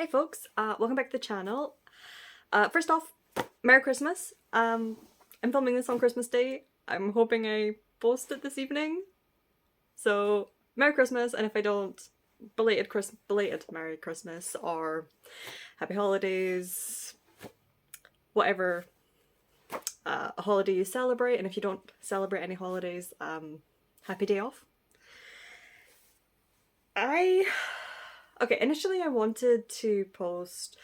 Hey folks, welcome back to the channel. First off, Merry Christmas. I'm filming this on Christmas Day. I'm hoping I post it this evening. So, Merry Christmas, and if I don't, belated Merry Christmas or Happy Holidays, whatever holiday you celebrate, and if you don't celebrate any holidays, happy day off. Okay, initially I wanted to post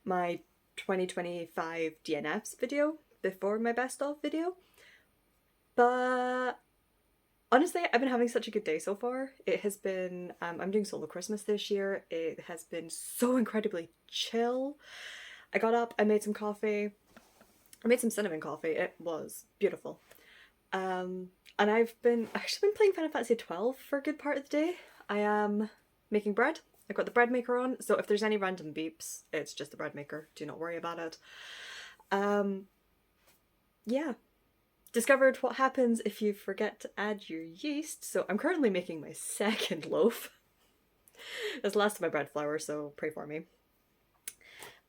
my 2025 DNFs video before my best of video, but honestly I've been having such a good day so far. It has been, I'm doing solo Christmas this year. It has been so incredibly chill. I got up, I made some coffee, I made some cinnamon coffee, it was beautiful. And I've actually been playing Final Fantasy 12 for a good part of the day. I am making bread. I've got the bread maker on, so if there's any random beeps, it's just the bread maker. Do not worry about it. Yeah. Discovered what happens if you forget to add your yeast, so I'm currently making my second loaf. That's the last of my bread flour, so pray for me.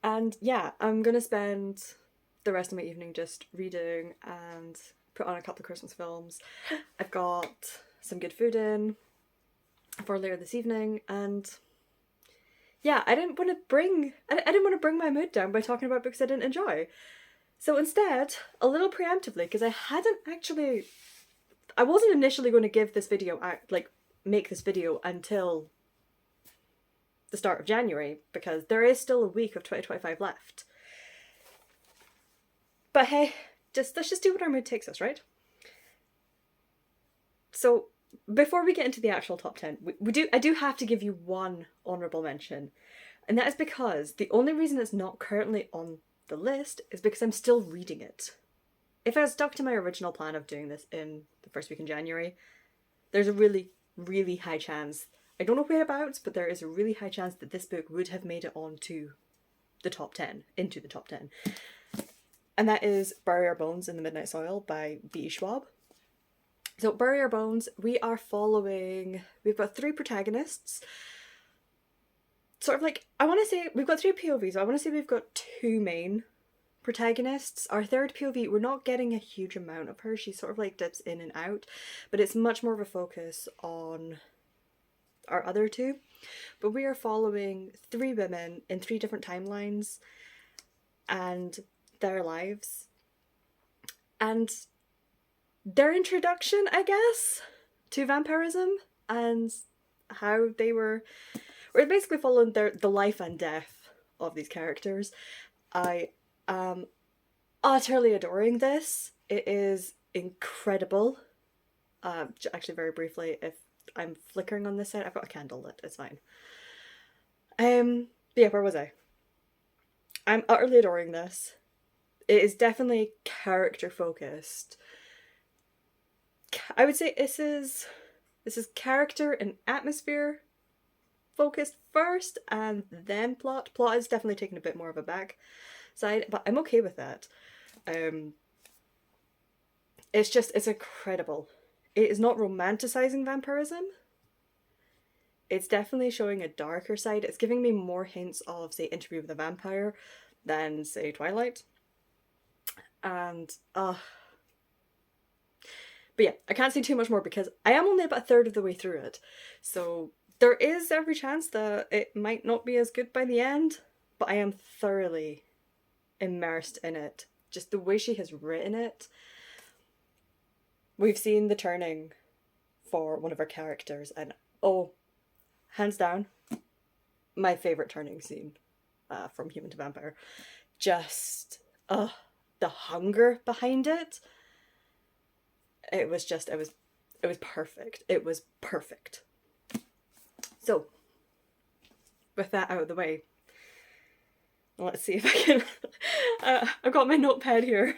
And yeah, I'm gonna spend the rest of my evening just reading and put on a couple of Christmas films. I've got some good food in for later this evening, and yeah, I didn't want to bring my mood down by talking about books I didn't enjoy. So instead, a little preemptively, because I wasn't initially going to give this video out, like make this video until the start of January, because there is still a week of 2025 left. But hey, let's just do what our mood takes us, right? So before we get into the actual top 10, I do have to give you one honourable mention. And that is because the only reason it's not currently on the list is because I'm still reading it. If I had stuck to my original plan of doing this in the first week in January, there's a really, really high chance, I don't know whereabouts, but there is a really high chance that this book would have made it onto the top 10, into the top 10. And that is Bury Our Bones in the Midnight Soil by B.E. Schwab. So Bury Our Bones, we've got three protagonists. Sort of like, I want to say, we've got three POVs. I want to say we've got two main protagonists. Our third POV, we're not getting a huge amount of her. She sort of like dips in and out, but it's much more of a focus on our other two. But we are following three women in three different timelines and their lives. And their introduction, I guess, to vampirism and how we're basically following the life and death of these characters. I am utterly adoring this. It is incredible. Actually, very briefly, if I'm flickering on this side, I've got a candle lit, it's fine. But yeah, where was I? I'm utterly adoring this. It is definitely character focused. I would say this is character and atmosphere focused first, and then plot. Plot is definitely taking a bit more of a back side, but I'm okay with that. It's incredible. It is not romanticizing vampirism. It's definitely showing a darker side. It's giving me more hints of, say, Interview with a Vampire than, say, Twilight. And, but yeah, I can't say too much more because I am only about a third of the way through it. So there is every chance that it might not be as good by the end, but I am thoroughly immersed in it. Just the way she has written it. We've seen the turning for one of our characters, and oh, hands down, my favourite turning scene from Human to Vampire. Just, the hunger behind it. It was perfect. It was perfect. So, with that out of the way, let's see if I can, I've got my notepad here.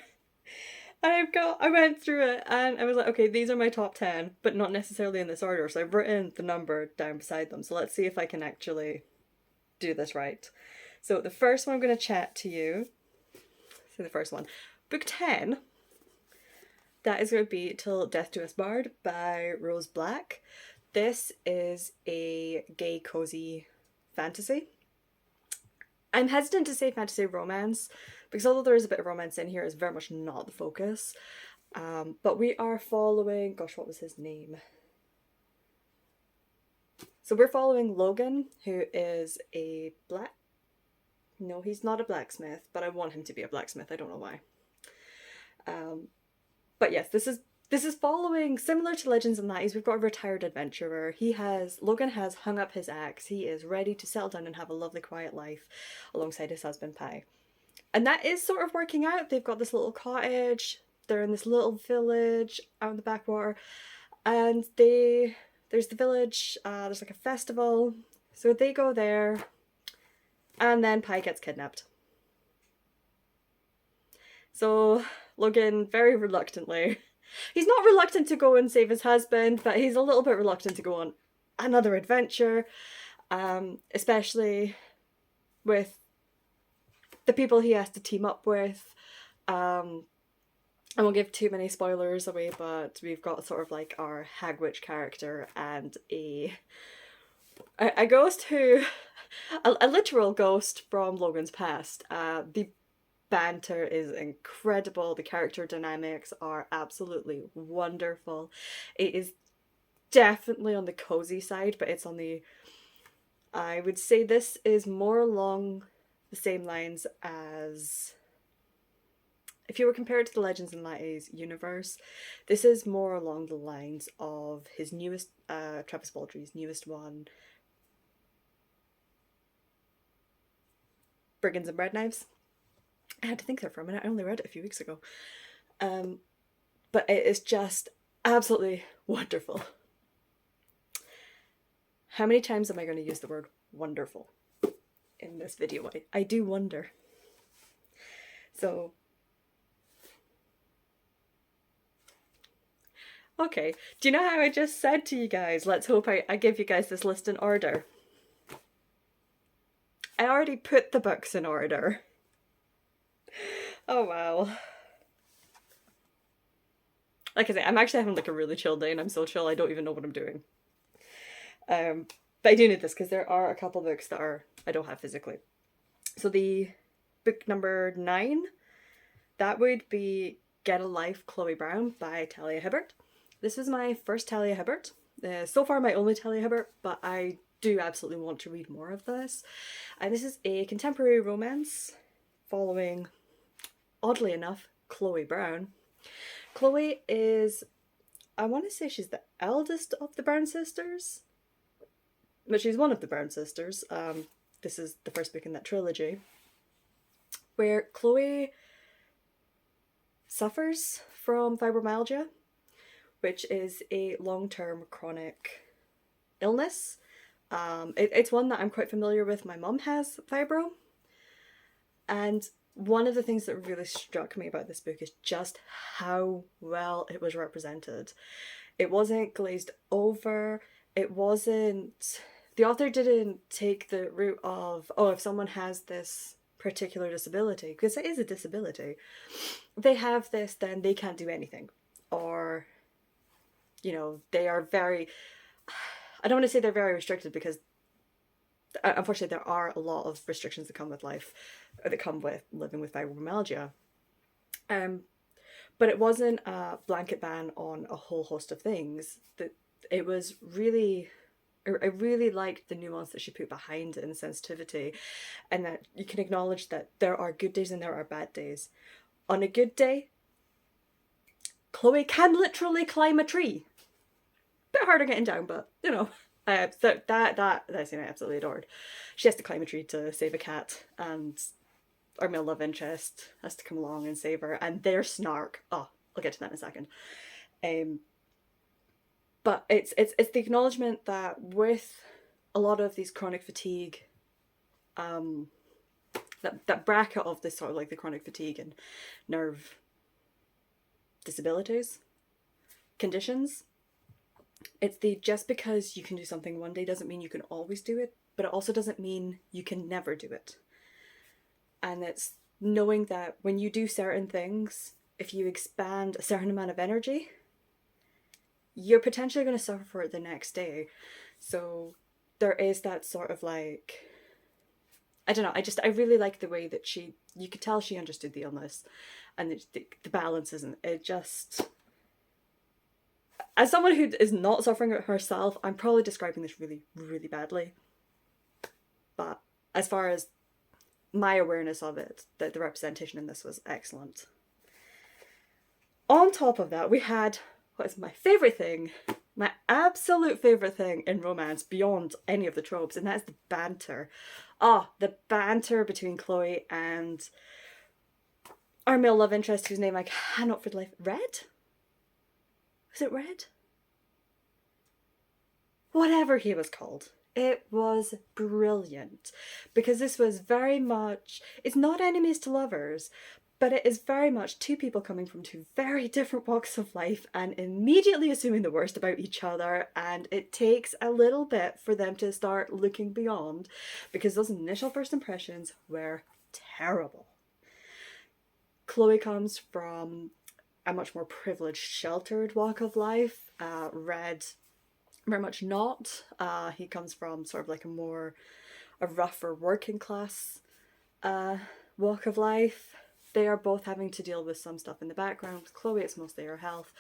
I went through it and I was like, okay, these are my top 10, but not necessarily in this order. So I've written the number down beside them. So let's see if I can actually do this right. So the first one I'm going to chat to you. So the first one, book 10. That is going to be Till Death Do Us Part by Rose Black. This is a gay cozy fantasy. I'm hesitant to say fantasy romance because although there is a bit of romance in here, it's very much not the focus. But we are following, gosh, what was his name? So we're following Logan, who is a black. No, he's not a blacksmith, but I want him to be a blacksmith. I don't know why. But yes, this is following similar to Legends and Lies. We've got a retired adventurer. Logan has hung up his axe. He is ready to settle down and have a lovely quiet life alongside his husband Pi. And that is sort of working out. They've got this little cottage. They're in this little village out in the backwater, and there's the village. There's like a festival, so they go there, and then Pi gets kidnapped. So Logan very reluctantly, he's not reluctant to go and save his husband, but he's a little bit reluctant to go on another adventure, especially with the people he has to team up with. I won't give too many spoilers away, but we've got sort of like our hag witch character and a ghost who, a literal ghost from Logan's past. The banter is incredible. The character dynamics are absolutely wonderful. It is definitely on the cozy side, but it's on the, I would say this is more along the same lines as, if you were compared to the Legends and Lies universe, this is more along the lines of his newest, Travis Baldry's newest one, Brigands and Bread Knives. I had to think there for a minute. I only read it a few weeks ago. But it is just absolutely wonderful. How many times am I going to use the word wonderful in this video? I do wonder. So, okay, do you know how I just said to you guys, let's hope I give you guys this list in order? I already put the books in order. Oh wow. Like I say, I'm actually having like a really chill day and I'm so chill I don't even know what I'm doing. But I do need this because there are a couple books that I don't have physically. So the book number 9, that would be Get a Life, Chloe Brown by Talia Hibbert. This is my first Talia Hibbert. So far my only Talia Hibbert, but I do absolutely want to read more of this. And this is a contemporary romance following, oddly enough, Chloe Brown. Chloe is, I want to say she's the eldest of the Brown sisters, but she's one of the Brown sisters. This is the first book in that trilogy, where Chloe suffers from fibromyalgia, which is a long-term chronic illness. It's one that I'm quite familiar with. My mum has fibro, and one of the things that really struck me about this book is just how well it was represented. It wasn't glazed over. It wasn't, the author didn't take the route of, oh, if someone has this particular disability, because it is a disability, they have this, then they can't do anything. Or, you know, they are very, I don't want to say they're very restricted because unfortunately there are a lot of restrictions that come with life, that come with living with fibromyalgia. But it wasn't a blanket ban on a whole host of things. That it was really, I really liked the nuance that she put behind it and the sensitivity, and that you can acknowledge that there are good days and there are bad days. On a good day, Chloe can literally climb a tree. Bit harder getting down, but you know. So that's, you know, absolutely adored. She has to climb a tree to save a cat, and our male love interest has to come along and save her, and their snark. Oh, I'll get to that in a second. But it's the acknowledgement that with a lot of these chronic fatigue, that bracket of this sort of like the chronic fatigue and nerve disabilities, conditions, it's the just because you can do something one day doesn't mean you can always do it, but it also doesn't mean you can never do it. And it's knowing that when you do certain things, if you expand a certain amount of energy, you're potentially going to suffer for it the next day. So there is that sort of like, I don't know, I really like the way that you could tell she understood the illness, and the balance isn't, it just, as someone who is not suffering it herself, I'm probably describing this really, really badly. But as far as my awareness of it, the representation in this was excellent. On top of that, we had what is my favourite thing, my absolute favourite thing in romance beyond any of the tropes, and that is the banter. The banter between Chloe and our male love interest, whose name I cannot for the life. Red? Was it Red? Whatever he was called. It was brilliant, because this was very much, it's not enemies to lovers, but it is very much two people coming from two very different walks of life and immediately assuming the worst about each other, and it takes a little bit for them to start looking beyond, because those initial first impressions were terrible. Chloe comes from a much more privileged, sheltered walk of life. Red, very much not. He comes from sort of like a rougher working class walk of life. They are both having to deal with some stuff in the background. With Chloe, it's mostly her health.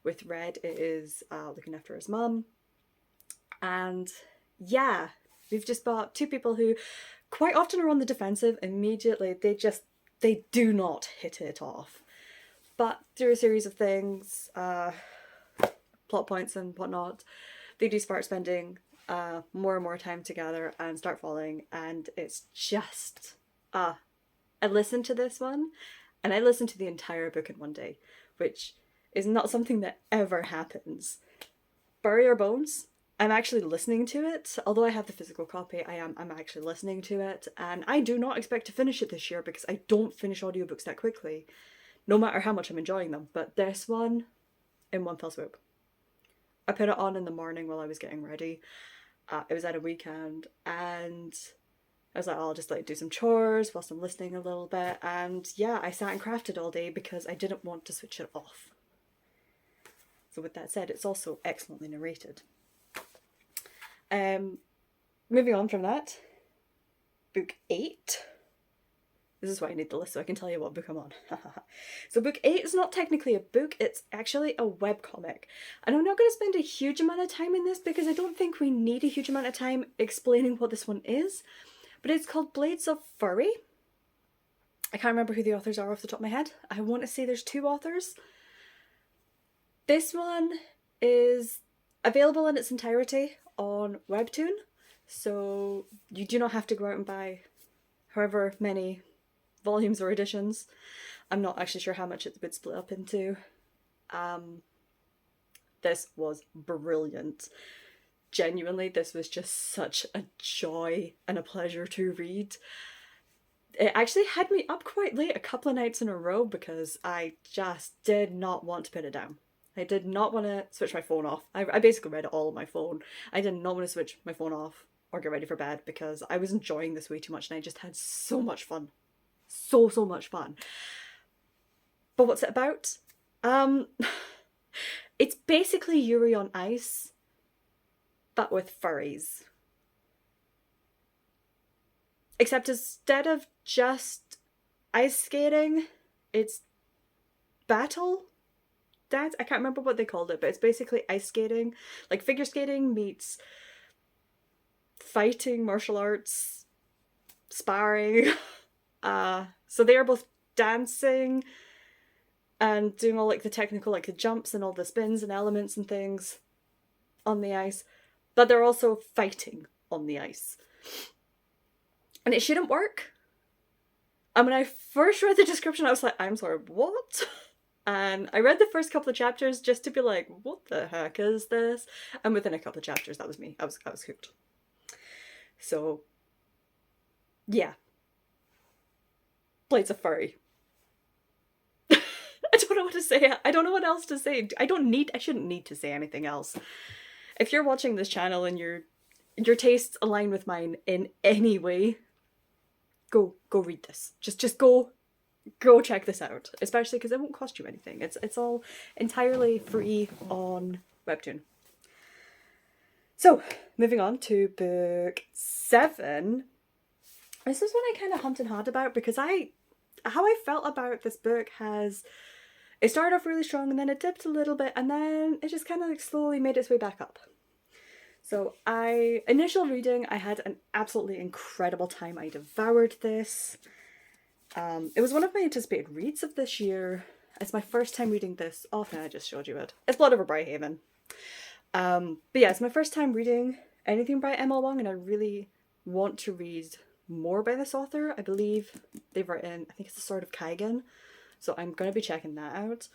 With Red, it is looking after his mum. And yeah, we've just got two people who quite often are on the defensive immediately. They do not hit it off. But through a series of things, plot points and whatnot, they do start spending more and more time together and start falling, and it's just I listened to this one and I listened to the entire book in one day, which is not something that ever happens. Bury Our Bones, I'm actually listening to it. Although I have the physical copy, I'm actually listening to it, and I do not expect to finish it this year because I don't finish audiobooks that quickly, no matter how much I'm enjoying them. But this one, in one fell swoop. I put it on in the morning while I was getting ready. It was at a weekend, and I was like, I'll just like do some chores whilst I'm listening a little bit. And yeah, I sat and crafted all day because I didn't want to switch it off. So with that said, it's also excellently narrated. Moving on from that, book 8. This is why I need the list so I can tell you what book I'm on. So book 8 is not technically a book, it's actually a webcomic. And I'm not going to spend a huge amount of time in this because I don't think we need a huge amount of time explaining what this one is. But it's called Blades of Fury. I can't remember who the authors are off the top of my head. I want to say there's 2 authors. This one is available in its entirety on Webtoon. So you do not have to go out and buy however many volumes or editions. I'm not actually sure how much it would split up into. This was brilliant. Genuinely, this was just such a joy and a pleasure to read. It actually had me up quite late a couple of nights in a row because I just did not want to put it down. I did not want to switch my phone off. I basically read it all on my phone. I did not want to switch my phone off or get ready for bed because I was enjoying this way too much and I just had so much fun. So much fun. But what's it about? It's basically Yuri on Ice, but with furries. Except instead of just ice skating, it's battle dance. I can't remember what they called it, but it's basically ice skating. Like figure skating meets fighting, martial arts, sparring. So they are both dancing and doing all like the technical, like the jumps and all the spins and elements and things on the ice, but they're also fighting on the ice. And it shouldn't work. And when I first read the description, I was like, I'm sorry, what? And I read the first couple of chapters just to be like, what the heck is this? And within a couple of chapters, that was me. I was hooked. So, yeah. Blades of Fury. I don't know what to say. I don't know what else to say. I shouldn't need to say anything else. If you're watching this channel and your tastes align with mine in any way, go read this. Just go check this out. Especially because it won't cost you anything. It's all entirely free on Webtoon. So, moving on to book 7. this is what I kind of hummed and hawed about, because how I felt about this book has, it started off really strong and then it dipped a little bit and then it just kind of like slowly made its way back up. So initial reading, I had an absolutely incredible time. I devoured this. It was one of my anticipated reads of this year. It's my first time reading this. Often I just showed you it. It's Blood Over Brighthaven. But yeah, it's my first time reading anything by Emma Wong, and I really want to read more by this author. I believe they've written, I think it's The Sword of Kaigen, so I'm going to be checking that out.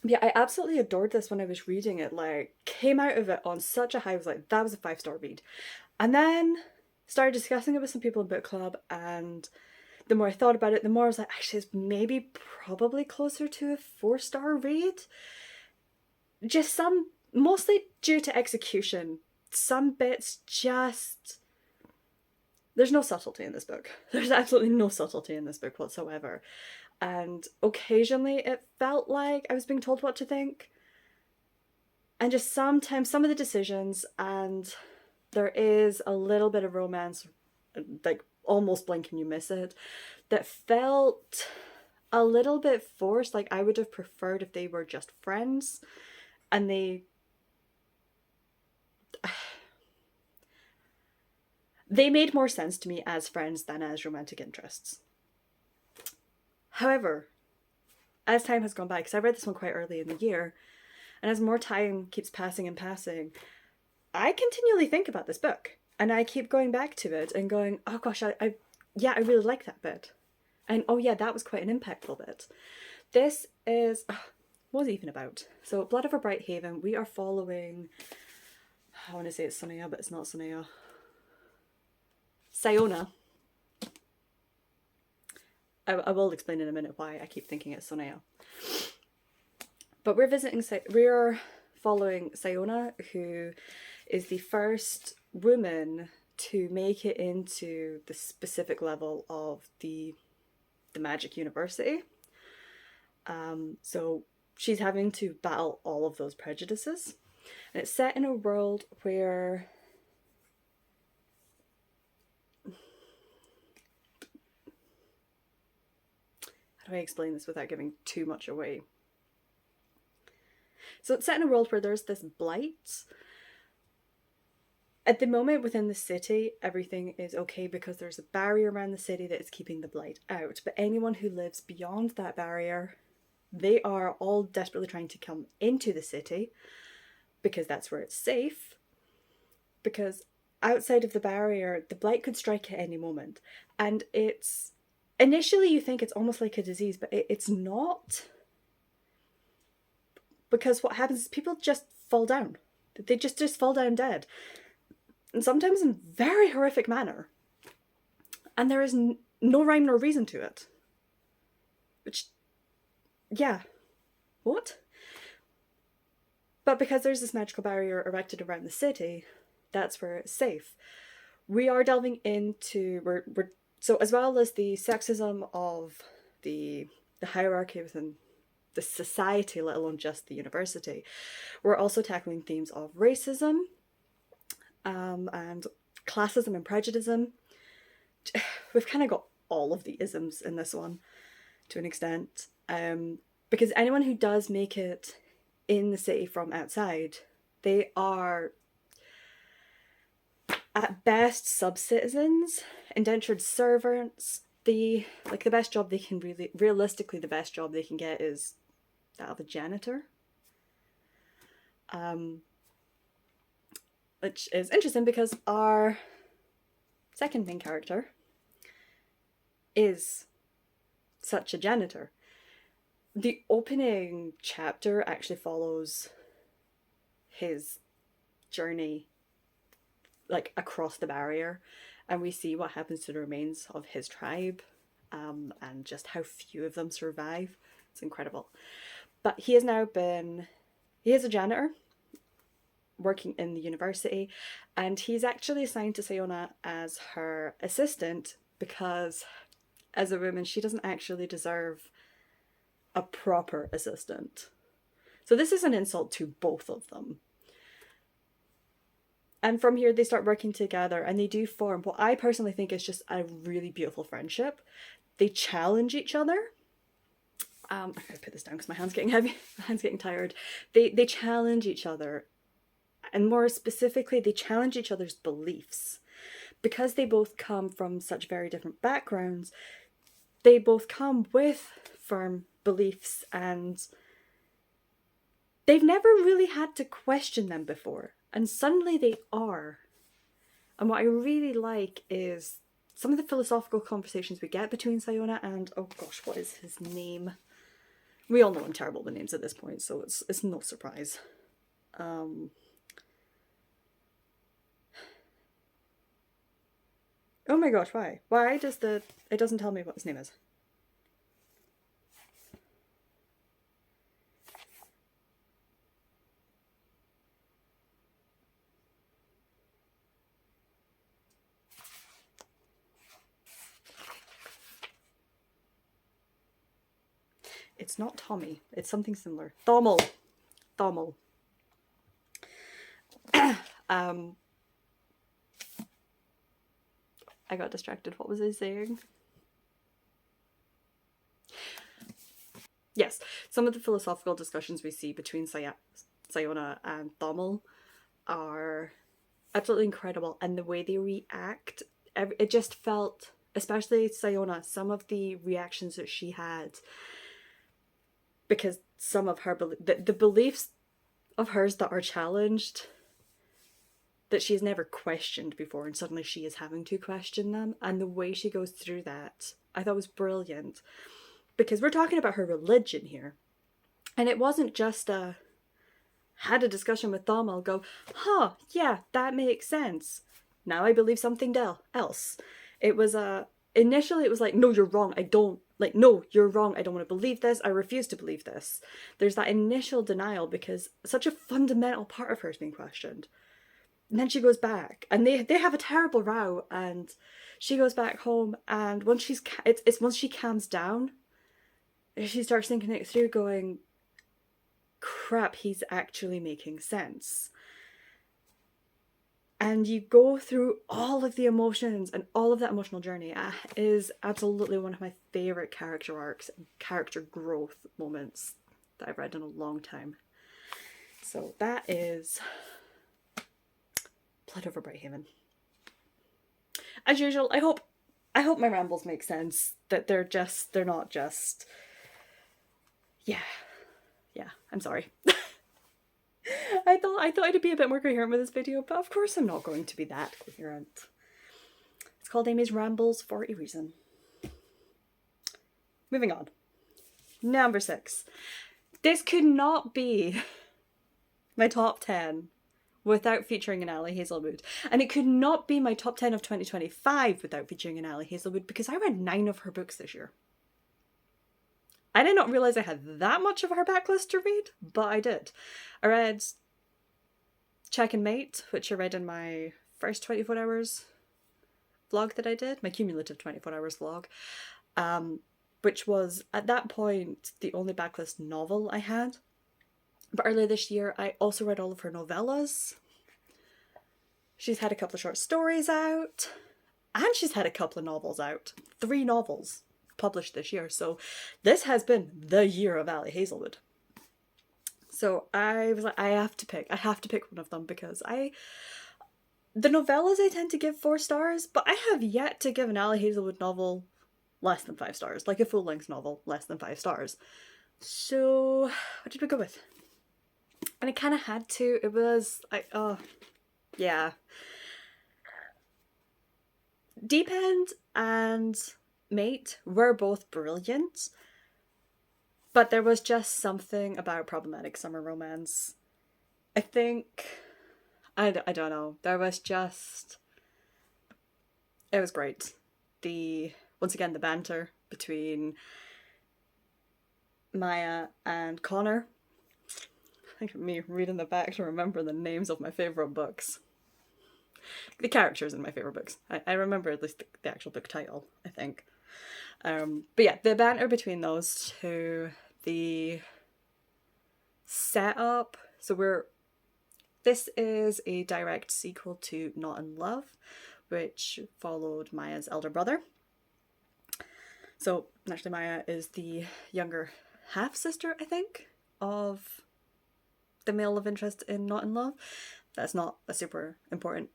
Yeah, I absolutely adored this when I was reading it. Like, came out of it on such a high. I was like, that was a 5-star read. And then started discussing it with some people in book club, and the more I thought about it, the more I was like, actually, it's maybe probably closer to a 4-star read. Just mostly due to execution. Some bits just... There's no subtlety in this book. There's absolutely no subtlety in this book whatsoever. And occasionally it felt like I was being told what to think. And just sometimes some of the decisions, and there is a little bit of romance, like almost blink and you miss it, that felt a little bit forced. Like, I would have preferred if they were just friends and they made more sense to me as friends than as romantic interests. However, as time has gone by, because I read this one quite early in the year, and as more time keeps passing and passing, I continually think about this book, and I keep going back to it and going, oh gosh, I really like that bit. And oh yeah, that was quite an impactful bit. This is, what was it even about? So, Blood Over Brighthaven, we are following, I want to say it's Sunaya, but it's not Sunaya. Sayona. I will explain in a minute why I keep thinking it's Sunaya. But we're following Sayona, who is the first woman to make it into the specific level of the Magic University. So she's having to battle all of those prejudices. And it's set in a world where how do I explain this without giving too much away? So it's set in a world where there's this blight. At the moment within the city, everything is okay because there's a barrier around the city that is keeping the blight out. But anyone who lives beyond that barrier, they are all desperately trying to come into the city because that's where it's safe. Because outside of the barrier, the blight could strike at any moment. And it's... Initially you think it's almost like a disease, but it's not. Because what happens is people just fall down. They just fall down dead. And sometimes in very horrific manner. And there is no rhyme nor reason to it. Which, yeah, what? But because there's this magical barrier erected around the city, that's where it's safe. We are delving into, so as well as the sexism of the hierarchy within the society, let alone just the university, we're also tackling themes of racism, and classism and prejudice. We've kind of got all of the isms in this one to an extent, because anyone who does make it in the city from outside, they are at best sub-citizens, indentured servants. The best job they can realistically the best job they can get is that of a janitor. Which is interesting because our second main character is such a janitor. The opening chapter actually follows his journey like across the barrier, and we see what happens to the remains of his tribe, and just how few of them survive. It's incredible. But he is a janitor working in the university, and he's actually assigned to Sayona as her assistant because as a woman she doesn't actually deserve a proper assistant. So this is an insult to both of them. And from here, they start working together and they do form what I personally think is just a really beautiful friendship. They challenge each other. I gotta put this down because my hand's getting heavy. My hand's getting tired. They challenge each other. And more specifically, they challenge each other's beliefs. Because they both come from such very different backgrounds, they both come with firm beliefs and they've never really had to question them before. And suddenly they are. And what I really like is some of the philosophical conversations we get between Sayona and, oh gosh, what is his name? We all know I'm terrible with names at this point, so it's no surprise. Oh my gosh, why? Why does it doesn't tell me what his name is? It's not Tommy. It's something similar. Thomal. Thomal. I got distracted. What was I saying? Yes, some of the philosophical discussions we see between Sayona and Thomal are absolutely incredible, and the way they react, it just felt, especially Sayona, some of the reactions that she had, because some of her the beliefs of hers that are challenged, that she has never questioned before, and suddenly she is having to question them, and the way she goes through that, I thought was brilliant. Because we're talking about her religion here. And it wasn't just had a discussion with Thomal, go, huh, yeah, that makes sense. Now I believe something else. It was initially it was like, no, you're wrong. No, you're wrong. I don't want to believe this. I refuse to believe this. There's that initial denial because such a fundamental part of her is being questioned. And then she goes back and they have a terrible row, and she goes back home, and once once she calms down, she starts thinking it through, going, crap, he's actually making sense. And you go through all of the emotions and all of that emotional journey. It is absolutely one of my favourite character arcs and character growth moments that I've read in a long time. So that is Blood Over Brighthaven. As usual, I hope my rambles make sense, that they're not just... Yeah, I'm sorry. I thought I'd be a bit more coherent with this video, but of course I'm not going to be that coherent. It's called Amy's Rambles for a reason. Moving on. Number 6. This could not be my top 10 without featuring an Ali Hazelwood. And it could not be my top 10 of 2025 without featuring an Ali Hazelwood, because I read 9 of her books this year. I did not realise I had that much of her backlist to read, but I did. I read Check and Mate, which I read in my first 24 hours vlog that I did, my cumulative 24 hours vlog, which was, at that point, the only backlist novel I had. But earlier this year, I also read all of her novellas. She's had a couple of short stories out, and she's had a couple of novels out. 3 novels published this year, so this has been the year of Ali Hazelwood. So I was like, I have to pick one of them, because the novellas I tend to give 4 stars, but I have yet to give an Ali Hazelwood novel less than 5 stars, like a full-length novel less than 5 stars. So what did we go with? And I kind of had to. It was like, oh yeah, Deep End and Mate were both brilliant, but there was just something about Problematic Summer Romance. I think, I don't know, there was just, it was great. Once again, the banter between Maya and Connor. I think of me reading the back to remember the names of my favourite books. The characters in my favourite books. I remember at least the actual book title, I think. But yeah, the banter between those two, the setup. So This is a direct sequel to Not in Love, which followed Maya's elder brother. So, naturally, Maya is the younger half-sister, I think, of the male of interest in Not in Love. That's not a super important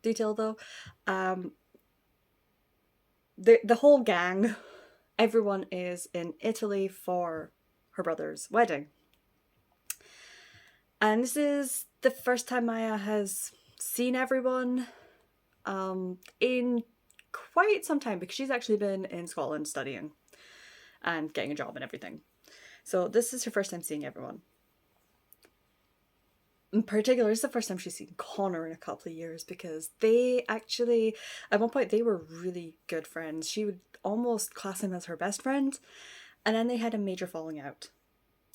detail, though. The whole gang, everyone is in Italy for her brother's wedding. And this is the first time Maya has seen everyone in quite some time, because she's actually been in Scotland studying and getting a job and everything. So this is her first time seeing everyone. In particular, it's the first time she's seen Connor in a couple of years, because they actually, at one point, they were really good friends. She would almost class him as her best friend, and then they had a major falling out.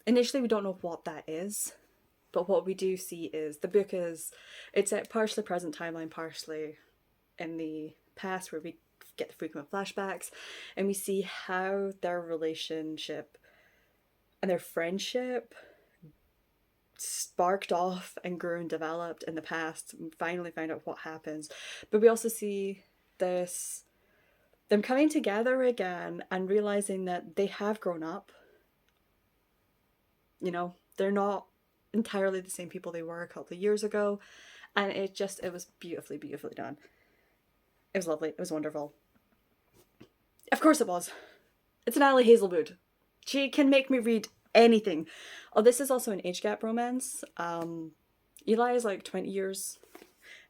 Initially, we don't know what that is, but what we do see is the book it's at partially present timeline, partially in the past, where we get the frequent flashbacks, and we see how their relationship and their friendship sparked off and grew and developed in the past, and finally find out what happens. But we also see them coming together again and realizing that they have grown up. You know, they're not entirely the same people they were a couple of years ago, and it was beautifully done. It was lovely. It was wonderful. Of course it was. It's an Ali Hazelwood. She can make me read anything. Oh, this is also an age gap romance. Eli is like 20 years.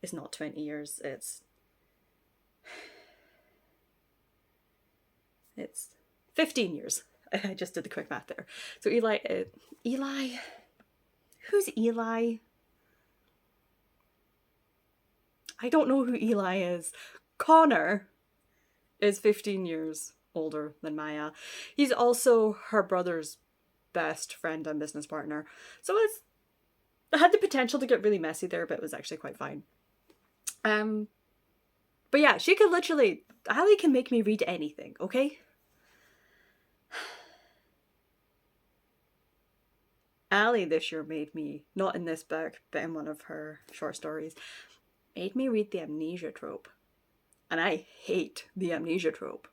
It's not 20 years. It's 15 years. I just did the quick math there. So Eli... Who's Eli? I don't know who Eli is. Connor is 15 years older than Maya. He's also her brother's best friend and business partner. So it had the potential to get really messy there, but it was actually quite fine. But yeah, she could literally... Ali can make me read anything, okay? Ali this year made me, not in this book, but in one of her short stories, made me read the amnesia trope. And I hate the amnesia trope.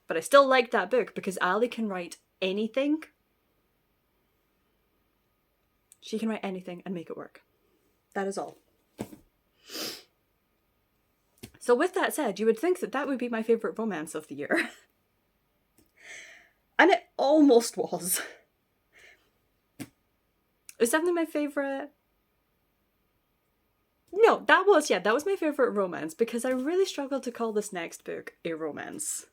But I still like that book because Ali can write anything. She can write anything and make it work. That is all. So with that said, you would think that that would be my favourite romance of the year. And it almost was. Is definitely my favourite... No, that was my favourite romance, because I really struggled to call this next book a romance.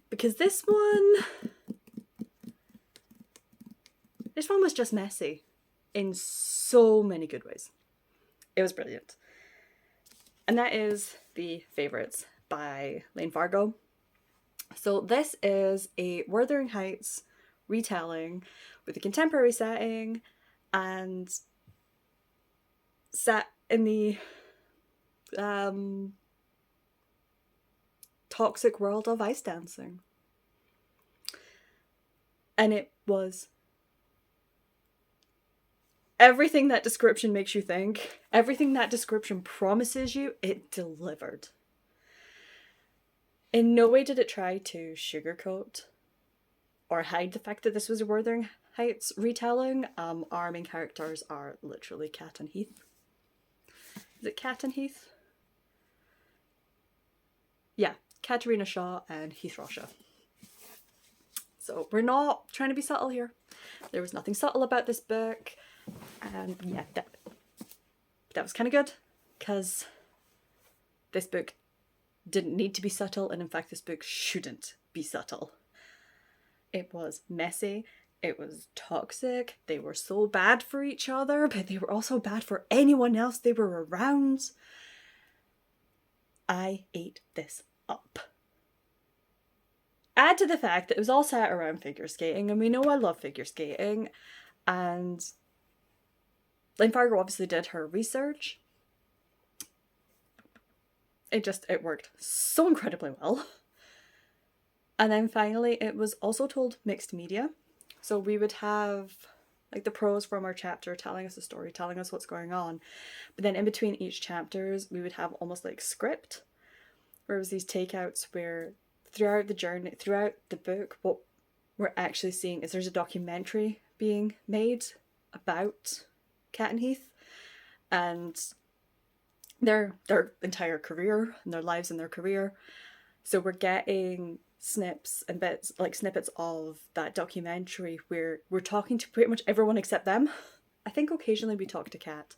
Because this one was just messy in so many good ways. It was brilliant. And that is The Favourites by Lane Fargo. So this is a Wuthering Heights retelling with a contemporary setting and set in the toxic world of ice dancing. And it was everything that description makes you think, everything that description promises you, it delivered. In no way did it try to sugarcoat or hide the fact that this was a Wuthering Heights retelling. Our main characters are literally Cat and Heath. Is it Cat and Heath? Yeah, Katerina Shaw and Heath Rasha. So we're not trying to be subtle here. There was nothing subtle about this book. And yeah, that was kind of good, because this book didn't need to be subtle, and in fact this book shouldn't be subtle. It was messy, it was toxic, they were so bad for each other, but they were also bad for anyone else they were around. I ate this up. Add to the fact that it was all set around figure skating, and we know I love figure skating, and Lane Fargo obviously did her research. It worked so incredibly well. And then finally it was also told mixed media. So we would have like the prose from our chapter, telling us a story, telling us what's going on. But then in between each chapters, we would have almost like script, where it was these takeouts where throughout the journey, throughout the book, what we're actually seeing is there's a documentary being made about Cat and Heath and their entire career and their lives and their career. So we're getting snips and bits, like snippets of that documentary where we're talking to pretty much everyone except them. I think occasionally we talk to Cat,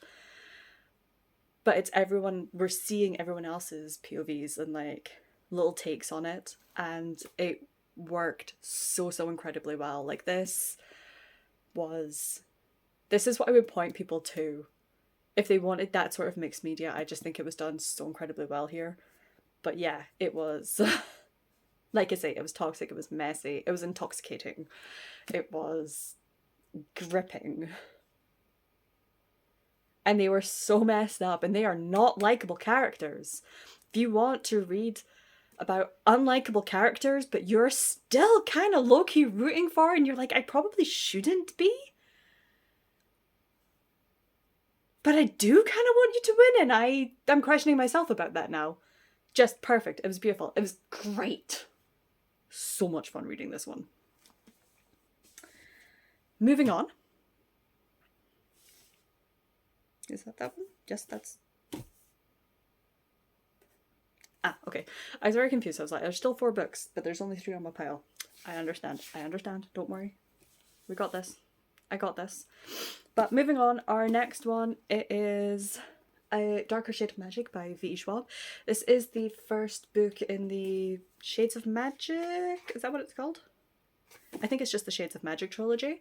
but it's everyone, we're seeing everyone else's POVs and like little takes on it, and it worked so incredibly well. Like this is what I would point people to if they wanted that sort of mixed media. I just think it was done so incredibly well here. But yeah, it was like I say, it was toxic, it was messy, it was intoxicating, it was gripping. And they were so messed up, and they are not likable characters. If you want to read about unlikable characters, but you're still kind of low-key rooting for, and you're like, I probably shouldn't be, but I do kind of want you to win, and I'm questioning myself about that now. Just perfect. It was beautiful. It was great. So much fun reading this one. Moving on. Is that one? Yes, that's... Ah, okay. I was very confused. I was like, there's still 4 books, but there's only 3 on my pile. I understand. Don't worry. We got this. I got this. But moving on, our next one, it is A Darker Shade of Magic by V.E. Schwab. This is the first book in the Shades of Magic. Is that what it's called? I think it's just the Shades of Magic trilogy.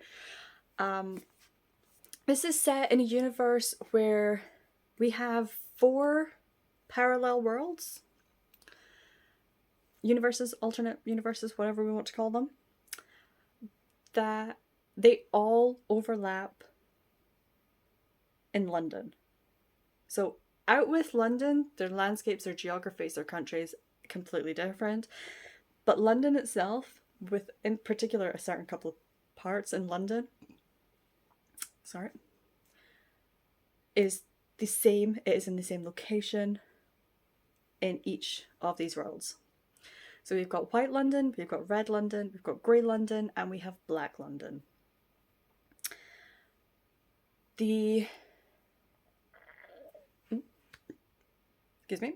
This is set in a universe where we have 4 parallel worlds. Universes, alternate universes, whatever we want to call them. That they all overlap in London. So out with London, their landscapes, their geographies, their countries, completely different. But London itself, with in particular a certain couple of parts in London, is the same. It is in the same location in each of these worlds. So we've got White London, we've got Red London, we've got Grey London, and we have Black London. Excuse me.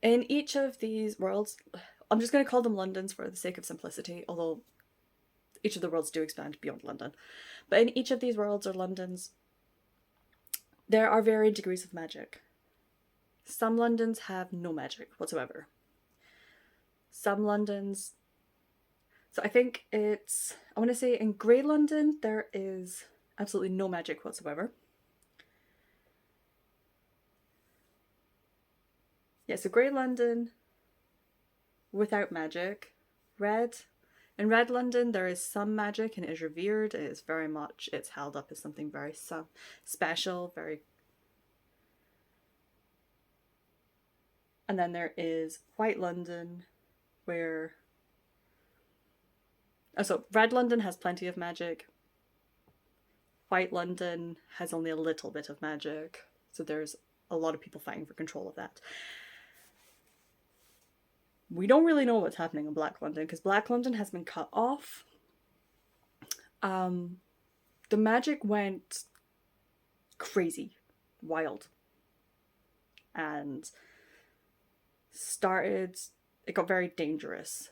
In each of these worlds, I'm just going to call them Londons for the sake of simplicity, although each of the worlds do expand beyond London. But in each of these worlds or Londons, there are varying degrees of magic. Some Londons have no magic whatsoever. Some Londons... So I think I want to say in Grey London, there is absolutely no magic whatsoever. Yeah, so Grey London, without magic. In Red London, there is some magic and it is revered. It is very much, it's held up as something very special, very... And then there is White London, where... Oh, so Red London has plenty of magic. White London has only a little bit of magic. So there's a lot of people fighting for control of that. We don't really know what's happening in Black London, because Black London has been cut off. The magic went crazy, wild. And it got very dangerous.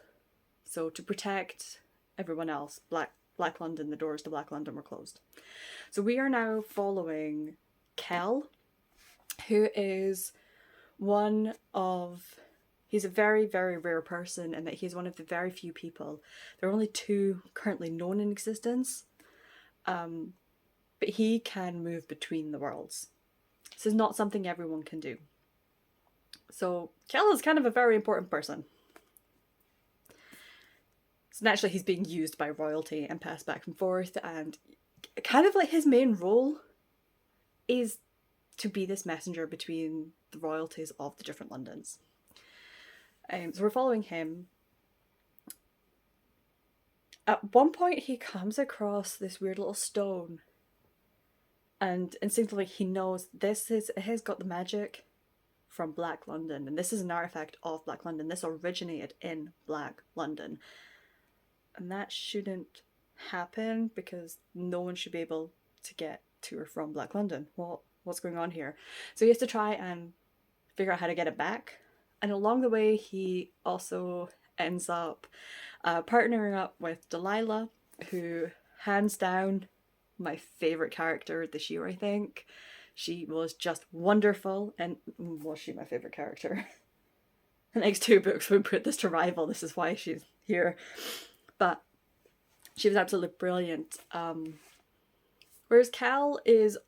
So to protect everyone else, Black London, the doors to Black London were closed. So we are now following Kell, who is he's a very, very rare person, and that he's one of the very few people. There are only 2 currently known in existence, but he can move between the worlds. This is not something everyone can do. So Kell is kind of a very important person. So naturally he's being used by royalty and passed back and forth, and kind of like his main role is to be this messenger between the royalties of the different Londons. So we're following him, At one point, he comes across this weird little stone, and instinctively he knows it has got the magic from Black London, and this is an artifact of Black London. This originated in Black London, and that shouldn't happen because no one should be able to get to or from Black London. What's going on here? So he has to try and figure out how to get it back, and along the way he also ends up partnering up with Delilah, who, hands down, my favorite character this year, I think. She was just wonderful, and was she my favorite character? The next two books would put this to rival. This is why she's here. But she was absolutely brilliant. Whereas Cal is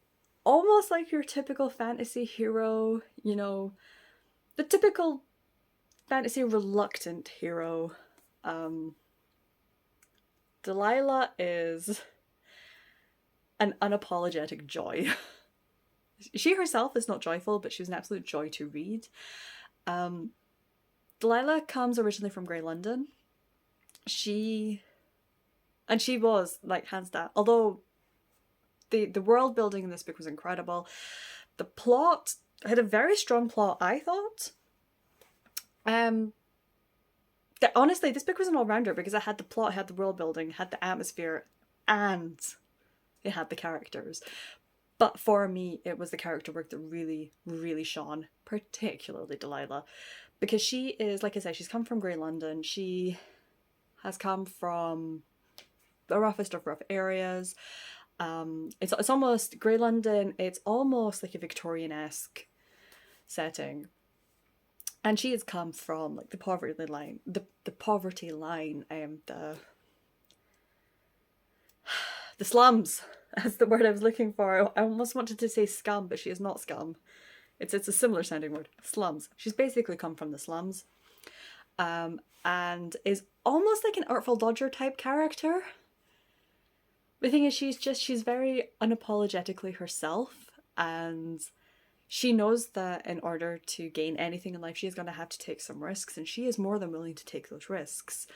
almost like your typical fantasy hero, you know, the typical fantasy reluctant hero. Delilah is an unapologetic joy. She herself is not joyful, but she was an absolute joy to read. Delilah comes originally from Grey London. She was, like, hands down, although the world building in this book was incredible, the plot had a very strong plot, I thought. Honestly, this book was an all-rounder because it had the plot, it had the world building, it had the atmosphere, and it had the characters. But for me, it was the character work that really, really shone, particularly Delilah. Because she is, like I said, she's come from Grey London. She has come from the roughest of rough areas. It's almost, Grey London, it's almost like a Victorian-esque setting. And she has come from, like, the poverty line, the poverty line, the slums. That's the word I was looking for. I almost wanted to say scum, but she is not scum. It's a similar sounding word. Slums. She's basically come from the slums. And is almost like an Artful Dodger type character. The thing is, she's very unapologetically herself, and she knows that in order to gain anything in life, she is going to have to take some risks, and she is more than willing to take those risks.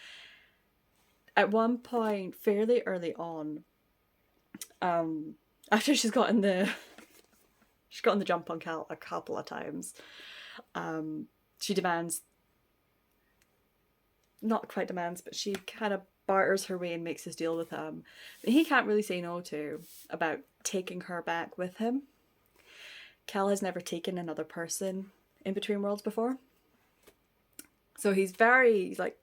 At one point, fairly early on, after she's gotten the jump on Cal a couple of times, she demands, not quite demands, but she kind of barters her way and makes this deal with him that he can't really say no to, about taking her back with him. Cal has never taken another person in Between Worlds before, so he's like,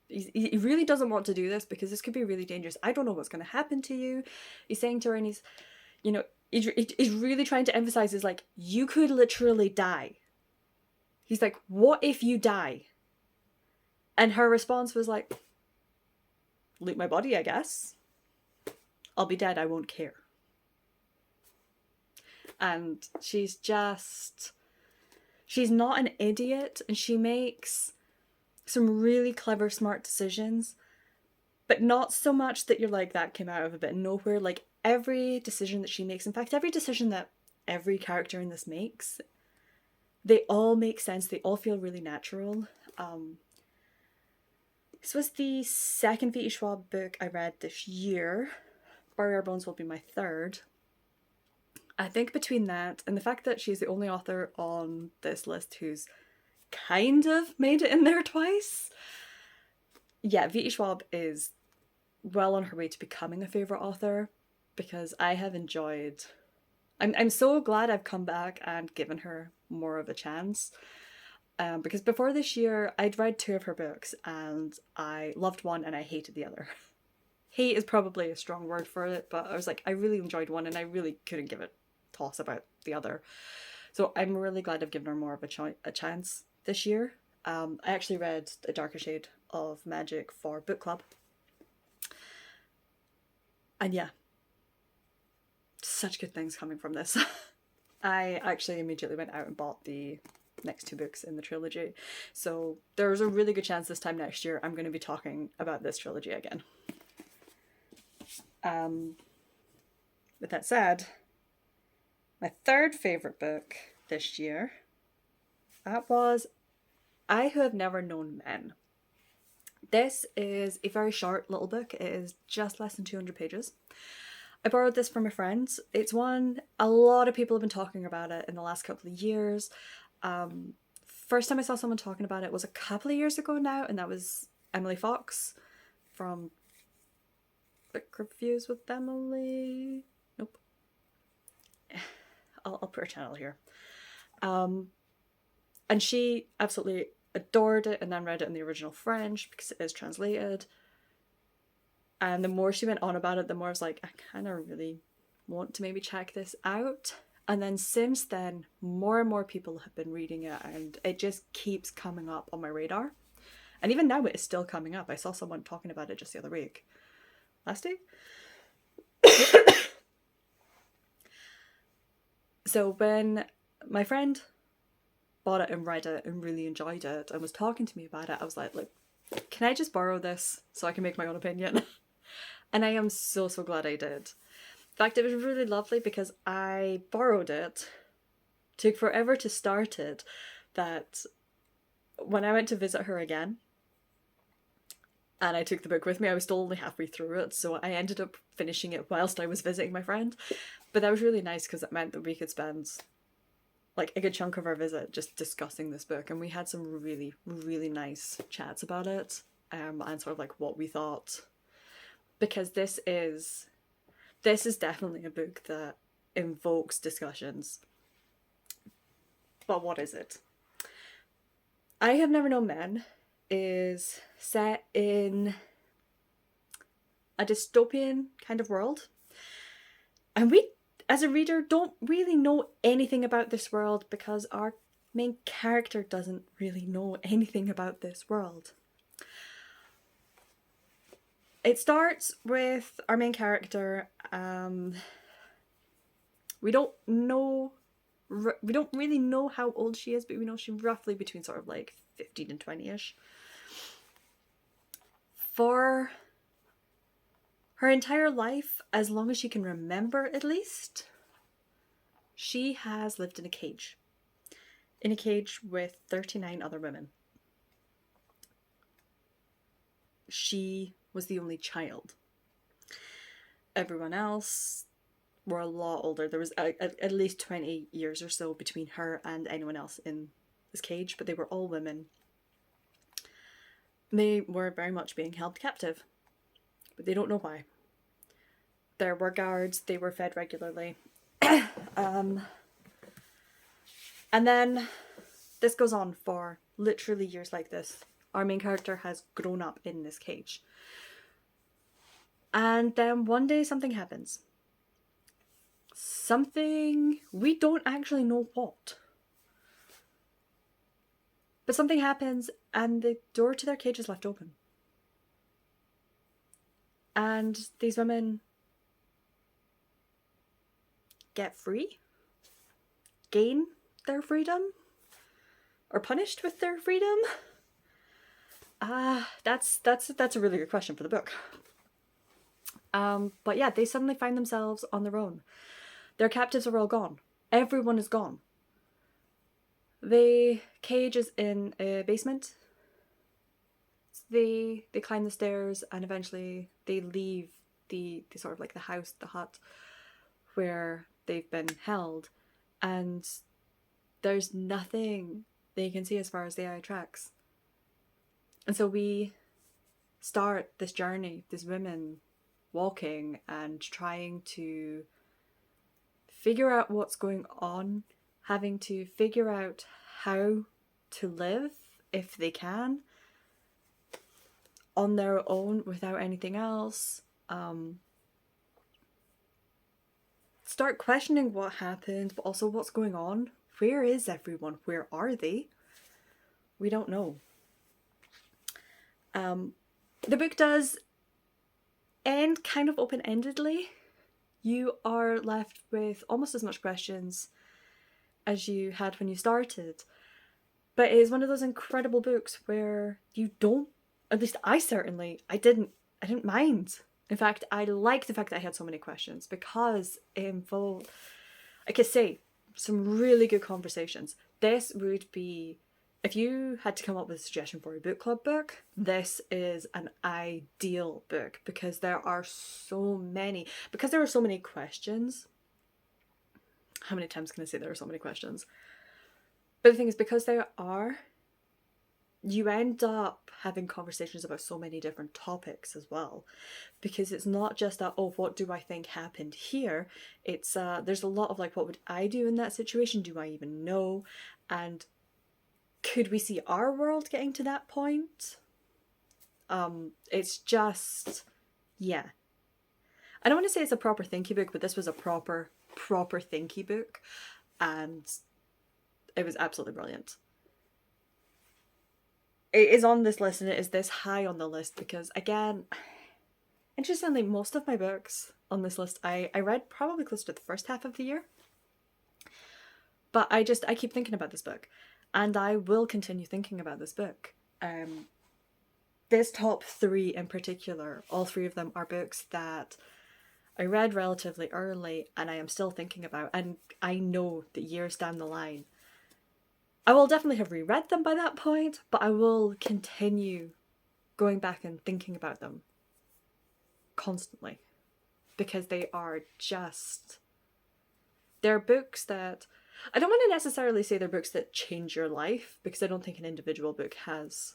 he really doesn't want to do this because this could be really dangerous. I don't know what's going to happen to you, he's saying to her, and he's, you know, he's really trying to emphasize is like, you could literally die. He's like, what if you die? And her response was like, loot my body, I guess. I'll be dead, I won't care. And she's not an idiot, and she makes some really clever, smart decisions, but not so much that you're like, that came out of a bit of nowhere. Like, every decision that she makes, in fact, every decision that every character in this makes, they all make sense, they all feel really natural. This was the second V.E. Schwab book I read this year. Bury Our Bones will be my third. I think between that and the fact that she's the only author on this list who's kind of made it in there twice, yeah, V.E. Schwab is well on her way to becoming a favourite author, because I have enjoyed... I'm so glad I've come back and given her more of a chance. Because before this year, I'd read 2 of her books, and I loved one and I hated the other. Hate is probably a strong word for it, but I was like, I really enjoyed one and I really couldn't give a toss about the other. So I'm really glad I've given her more of a chance this year. I actually read A Darker Shade of Magic for book club. And yeah, such good things coming from this. I actually immediately went out and bought the next 2 books in the trilogy. So there's a really good chance this time next year I'm going to be talking about this trilogy again. With that said, my third favourite book this year, that was I Who Have Never Known Men This is a very short little book. It is just less than 200 pages. I borrowed this from a friend. It's one, a lot of people have been talking about it in the last couple of years. First time I saw someone talking about it was a couple of years ago now, and that was Emily Fox from Book Reviews with Emily. Nope. I'll put her channel here. And she absolutely adored it and then read it in the original French because it is translated. And the more she went on about it, the more I was like, I kind of really want to maybe check this out. And then since then, more and more people have been reading it, and it just keeps coming up on my radar. And even now it is still coming up. I saw someone talking about it just the other week. Last week? So when my friend bought it and read it and really enjoyed it and was talking to me about it, I was like, look, can I just borrow this so I can make my own opinion? And I am so glad I did. In fact, it was really lovely because I borrowed it, took forever to start it, that when I went to visit her again, and I took the book with me, I was still only halfway through it, so I ended up finishing it whilst I was visiting my friend. But that was really nice because it meant that we could spend like a good chunk of our visit just discussing this book, and we had some really, really nice chats about it, and sort of like what we thought. Because this is definitely a book that invokes discussions. But what is it? I Have Never Known Men is set in a dystopian kind of world. And we, as a reader, don't really know anything about this world because our main character doesn't really know anything about this world. It starts with our main character. We don't really know how old she is, but we know she's roughly between sort of like 15 and 20-ish. For her entire life, as long as she can remember at least, she has lived in a cage. In a cage with 39 other women. She was the only child. Everyone else were a lot older. There was at least 20 years or so between her and anyone else in this cage, but they were all women. They were very much being held captive, but they don't know why. There were guards, they were fed regularly. And then this goes on for literally years like this. Our main character has grown up in this cage. And then one day something happens. Something, we don't actually know what. But something happens and the door to their cage is left open. And these women get free, gain their freedom, or punished with their freedom. That's a really good question for the book. But yeah, they suddenly find themselves on their own. Their captives are all gone. Everyone is gone. The cage is in a basement. They climb the stairs and eventually they leave the sort of like the house, the hut where they've been held, and there's nothing they can see as far as the eye tracks. And so we start this journey, these women walking and trying to figure out what's going on, having to figure out how to live, if they can, on their own without anything else. Start questioning what happened, but also what's going on. Where is everyone? Where are they? We don't know. The book does end kind of open-endedly. You are left with almost as much questions as you had when you started. But it is one of those incredible books where you don't, at least I didn't mind. In fact, I like the fact that I had so many questions because it involved, I could say, some really good conversations. This would be if you had to come up with a suggestion for a book club book, this is an ideal book because there are so many questions. How many times can I say there are so many questions? But the thing is, because there are, you end up having conversations about so many different topics as well, because it's not just that, oh, what do I think happened here? It's there's a lot of like, what would I do in that situation? Do I even know? And could we see our world getting to that point? It's just, yeah. I don't want to say it's a proper thinky book, but this was a proper thinky book, and it was absolutely brilliant. It is on this list, and it is this high on the list because, again, interestingly, most of my books on this list I read probably close to the first half of the year. But I keep thinking about this book, and I will continue thinking about this book. This top 3 in particular, all 3 of them are books that I read relatively early and I am still thinking about, and I know that years down the line, I will definitely have reread them by that point, but I will continue going back and thinking about them constantly because they are just... They're books that... I don't want to necessarily say they're books that change your life, because I don't think an individual book has...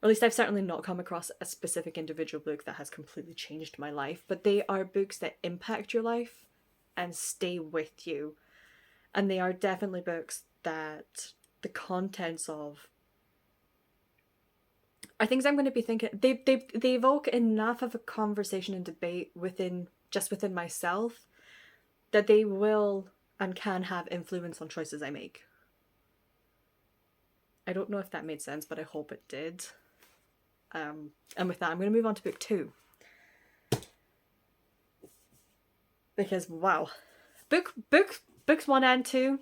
Or at least I've certainly not come across a specific individual book that has completely changed my life, but they are books that impact your life and stay with you. And they are definitely books that the contents of are things I'm going to be thinking... They evoke enough of a conversation and debate within myself that they will and can have influence on choices I make. I don't know if that made sense, but I hope it did. And with that, I'm going to move on to book 2. Because, wow. Books 1 and 2,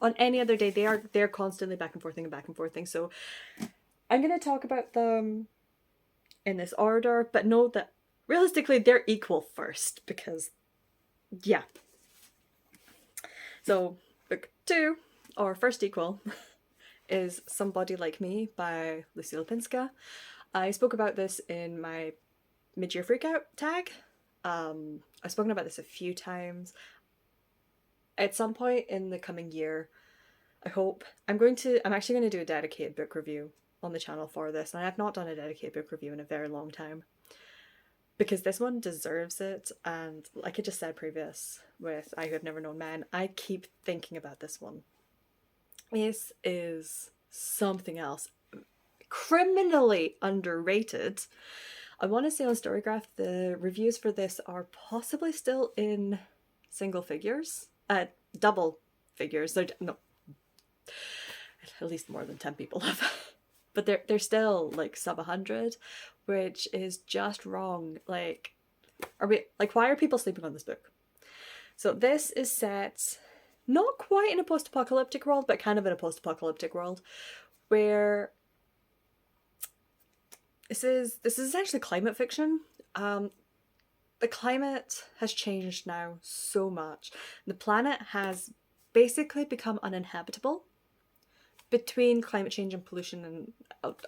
on any other day, they're constantly back and forthing. So I'm going to talk about them in this order, but know that realistically they're equal first, because, yeah. So, book 2, or first equal, is Somebody Like Me by Lucille Pinska. I spoke about this in my mid-year freakout tag. I've spoken about this a few times. At some point in the coming year, I hope, I'm actually going to do a dedicated book review on the channel for this, and I have not done a dedicated book review in a very long time. Because this one deserves it, and like I just said previous with I Who Have Never Known Men, I keep thinking about this one. This is something else. Criminally underrated. I want to say on Storygraph the reviews for this are possibly still in single figures. Double figures. They're no, at least more than 10 people have. But they're still like sub 100, which is just wrong. Like, why are people sleeping on this book? So this is set not quite in a post-apocalyptic world, but kind of in a post-apocalyptic world, where this is essentially climate fiction. The climate has changed now so much. The planet has basically become uninhabitable between climate change and pollution and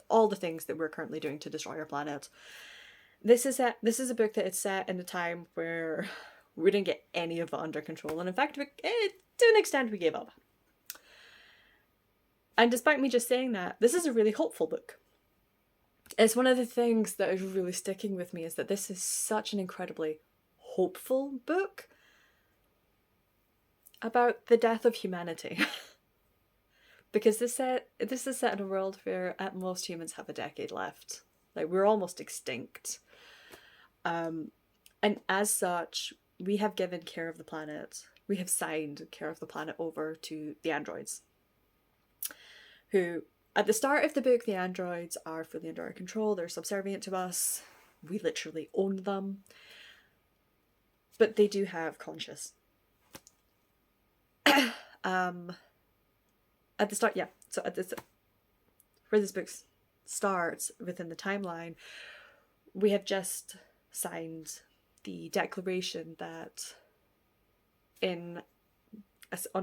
all the things that we're currently doing to destroy our planet. This is a book that is set in a time where we didn't get any of it under control, and in fact, to an extent, we gave up. And despite me just saying that, this is a really hopeful book. It's one of the things that is really sticking with me, is that this is such an incredibly hopeful book about the death of humanity. Because this is set in a world where at most humans have a decade left. Like, we're almost extinct. And as such, we have given care of the planet. We have signed care of the planet over to the androids. Who, at the start of the book, the androids are fully under our control. They're subservient to us. We literally own them. But they do have conscience. At the start, yeah. So where this book starts within the timeline, we have just signed the declaration that on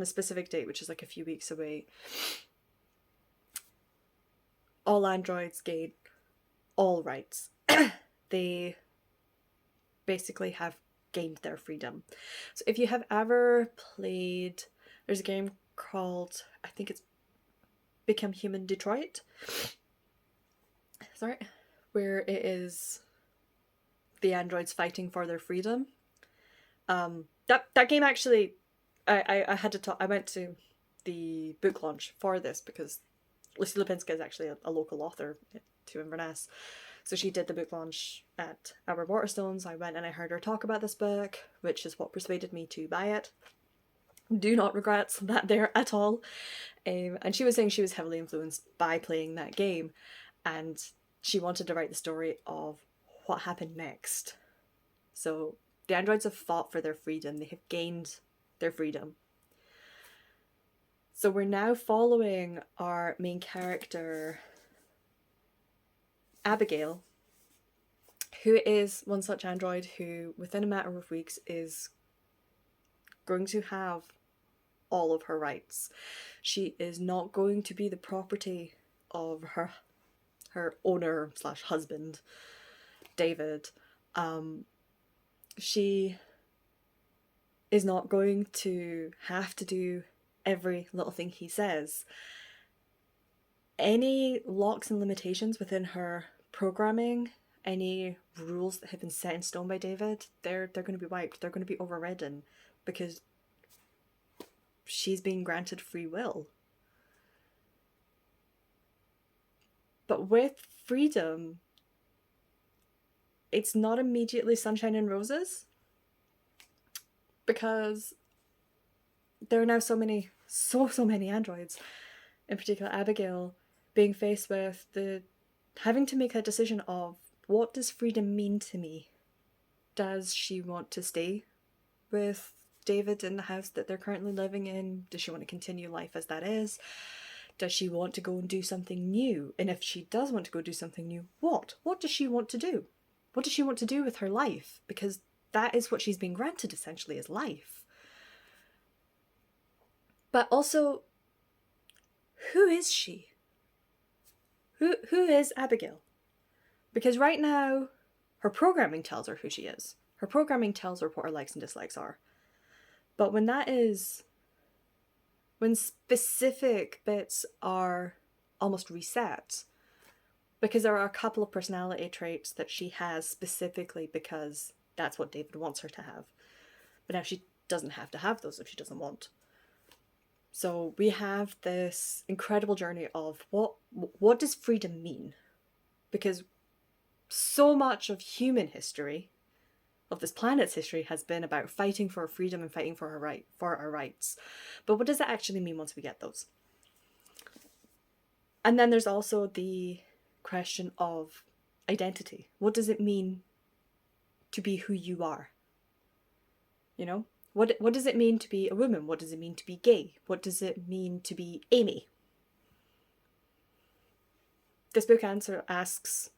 a specific date, which is like a few weeks away, all androids gain all rights. They basically have gained their freedom. So if you have ever played, there's a game called, I think it's Become Human Detroit. Sorry. Where it is the androids fighting for their freedom. That game actually, I had to talk. I went to the book launch for this because Lucy Lipinska is actually a local author to Inverness. So she did the book launch at our Waterstones. I went and I heard her talk about this book, which is what persuaded me to buy it. Do not regret that there at all. And she was saying she was heavily influenced by playing that game, and she wanted to write the story of what happened next. So the androids have fought for their freedom. They have gained their freedom. So we're now following our main character, Abigail, who is one such android who, within a matter of weeks, is going to have all of her rights. She is not going to be the property of her owner / husband, David. She is not going to have to do every little thing he says. Any locks and limitations within her programming, any rules that have been set in stone by David, they're going to be wiped. They're going to be overridden because she's being granted free will. But with freedom, it's not immediately sunshine and roses, because there are now so many androids, in particular Abigail, being faced with having to make that decision of, what does freedom mean to me? Does she want to stay with David in the house that they're currently living in? Does she want to continue life as that is? Does she want to go and do something new? And if she does want to go do something new, what? What does she want to do? What does she want to do with her life? Because that is what she's been granted, essentially, is life. But also, who is she? Who is Abigail? Because right now, her programming tells her who she is. Her programming tells her what her likes and dislikes are. But when specific bits are almost reset, because there are a couple of personality traits that she has specifically because that's what David wants her to have. But now she doesn't have to have those if she doesn't want. So we have this incredible journey of what does freedom mean? Because so much of human history, of this planet's history, has been about fighting for freedom and fighting for our rights. But what does that actually mean once we get those? And then there's also the question of identity. What does it mean to be who you are? You know? What does it mean to be a woman? What does it mean to be gay? What does it mean to be Amy? This book asks,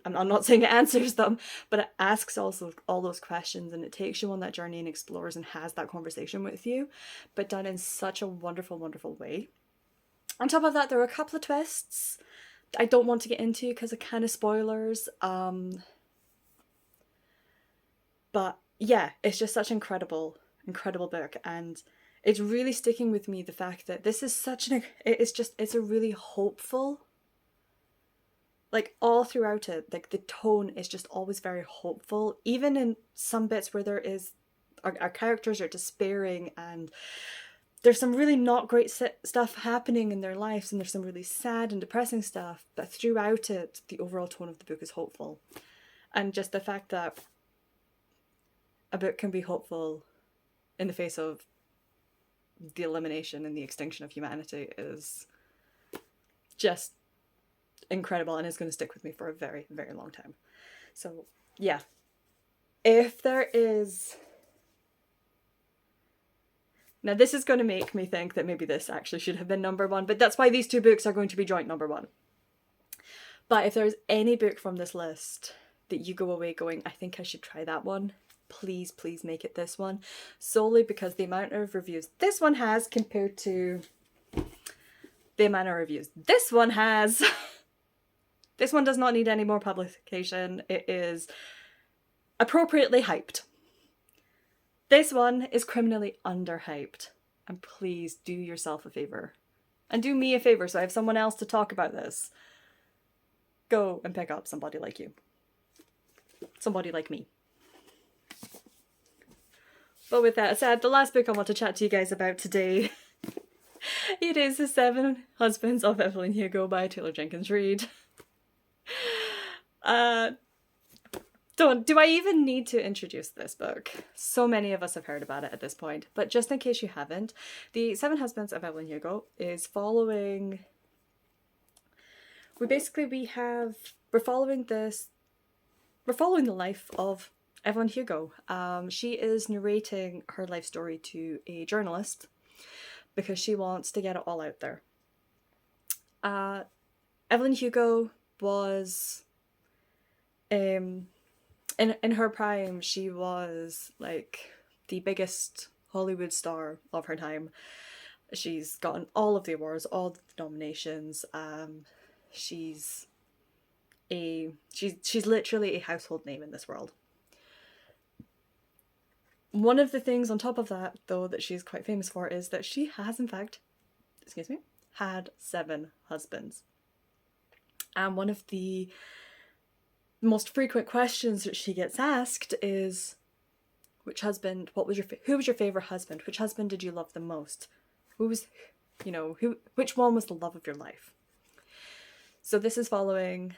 I'm not saying it answers them, but it asks also all those questions, and it takes you on that journey and explores and has that conversation with you, but done in such a wonderful, wonderful way. On top of that, there are a couple of twists I don't want to get into because of kind of spoilers. But yeah, it's just such an incredible book, and it's really sticking with me, the fact that this is it's a really hopeful, like all throughout it, like the tone is just always very hopeful, even in some bits where there is our characters are despairing and there's some really not great stuff happening in their lives, and there's some really sad and depressing stuff, but throughout it, the overall tone of the book is hopeful. And just the fact that a book can be hopeful in the face of the elimination and the extinction of humanity is just incredible, and is going to stick with me for a very, very long time. So, yeah. If there is... Now, this is going to make me think that maybe this actually should have been number one, but that's why these two books are going to be joint number one. But if there's any book from this list that you go away going, I think I should try that one, please, please make it this one. Solely because the amount of reviews this one has compared to the amount of reviews this one has, This one does not need any more publication. It is appropriately hyped. This one is criminally underhyped. And please do yourself a favour. And do me a favour so I have someone else to talk about this. Go and pick up somebody like you. Somebody like me. But with that said, the last book I want to chat to you guys about today, it is The Seven Husbands of Evelyn Hugo by Taylor Jenkins Reid. Do I even need to introduce this book? So many of us have heard about it at this point, but just in case you haven't, The Seven Husbands of Evelyn Hugo is following... We're following the life of Evelyn Hugo. She is narrating her life story to a journalist because she wants to get it all out there. Evelyn Hugo was... In her prime, she was like the biggest Hollywood star of her time. She's gotten all of the awards, all the nominations. She's literally a household name in this world. One of the things on top of that, though, that she's quite famous for is that she has, in fact, had 7 husbands. And one of the most frequent questions that she gets asked is, who was your favorite husband? Which husband did you love the most? Which one was the love of your life? So this is following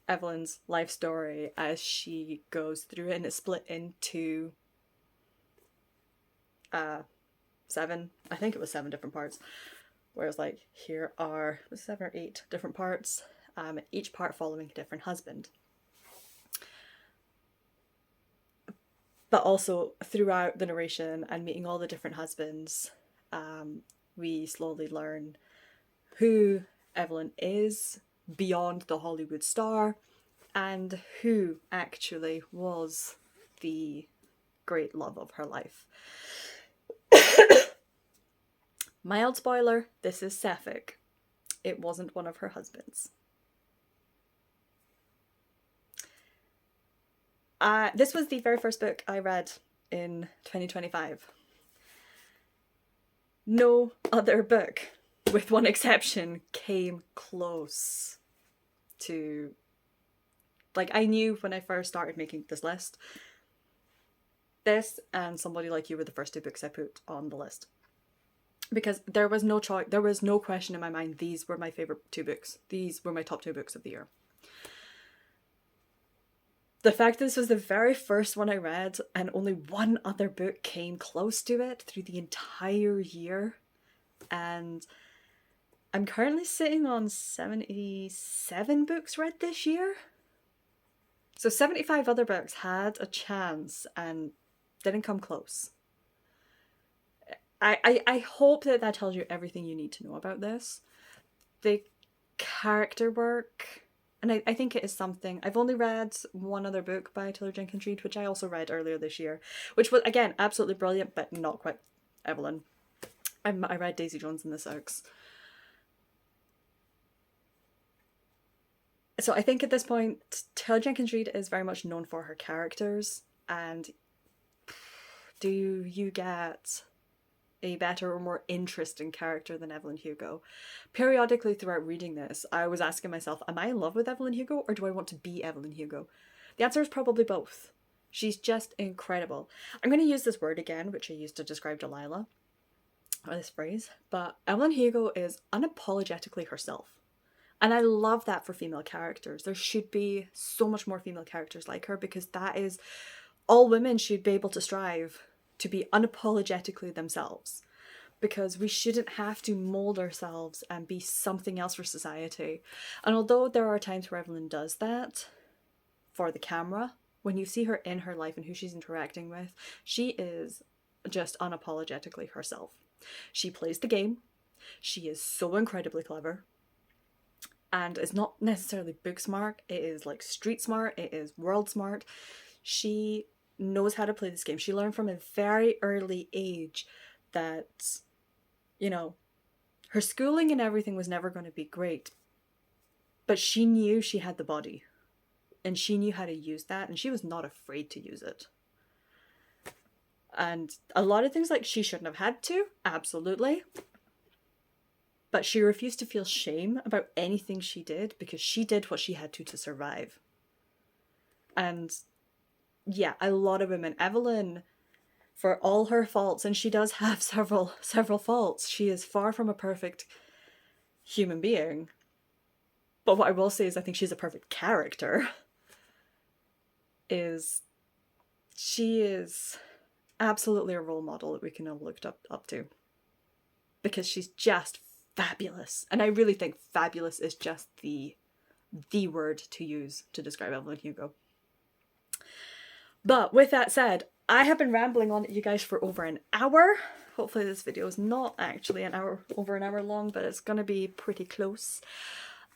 Evelyn's life story as she goes through it, and it's split into 7 different parts. Whereas here are 7 or 8 different parts. Each part following a different husband. But also throughout the narration and meeting all the different husbands, we slowly learn who Evelyn is beyond the Hollywood star and who actually was the great love of her life. Mild spoiler, this is sapphic. It wasn't one of her husbands. This was the very first book I read in 2025. No other book, with one exception, came close to... I knew when I first started making this list, this and Somebody Like You were the first 2 books I put on the list. Because there was no choice, there was no question in my mind, these were my favourite 2 books. These were my top 2 books of the year. The fact that this was the very first one I read and only one other book came close to it through the entire year. And I'm currently sitting on 77 books read this year. So 75 other books had a chance and didn't come close. I hope that tells you everything you need to know about this. The character work... And I think it is something... I've only read one other book by Taylor Jenkins Reid, which I also read earlier this year, which was, again, absolutely brilliant, but not quite Evelyn. I read Daisy Jones and the Six. So I think at this point, Taylor Jenkins Reid is very much known for her characters, and do you get a better or more interesting character than Evelyn Hugo? Periodically throughout reading this, I was asking myself, am I in love with Evelyn Hugo or do I want to be Evelyn Hugo? The answer is probably both. She's just incredible. I'm going to use this word again, which I used to describe Delilah, or this phrase, but Evelyn Hugo is unapologetically herself. And I love that for female characters. There should be so much more female characters like her, because that is... all women should be able to strive to be unapologetically themselves, because we shouldn't have to mold ourselves and be something else for society. And although there are times where Evelyn does that for the camera, when you see her in her life and who she's interacting with, she is just unapologetically herself. She plays the game. She is so incredibly clever. And it's not necessarily book smart, it is street smart, it is world smart. She knows how to play this game. She learned from a very early age that, her schooling and everything was never going to be great, But she knew she had the body. And she knew how to use that, and she was not afraid to use it. And a lot of things like she shouldn't have had to, absolutely. But she refused to feel shame about anything she did because she did what she had to survive. And yeah, a lot of women, Evelyn, for all her faults, and she does have several faults, she is far from a perfect human being. But what I will say is I think she's a perfect character. She is absolutely a role model that we can all look up to. Because she's just fabulous. And I really think fabulous is just the word to use to describe Evelyn Hugo. But with that said, I have been rambling on at you guys for over an hour. Hopefully this video is not actually over an hour long, but it's going to be pretty close.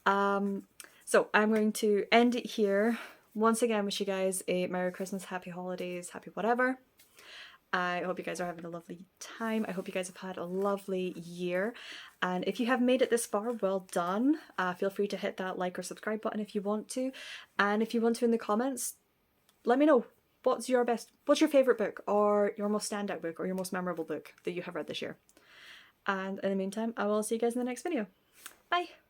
So I'm going to end it here. Once again, wish you guys a Merry Christmas, Happy Holidays, Happy whatever. I hope you guys are having a lovely time. I hope you guys have had a lovely year. And if you have made it this far, well done. Feel free to hit that like or subscribe button if you want to. And if you want to in the comments, let me know. What's your favourite book, or your most standout book, or your most memorable book that you have read this year? And in the meantime, I will see you guys in the next video. Bye!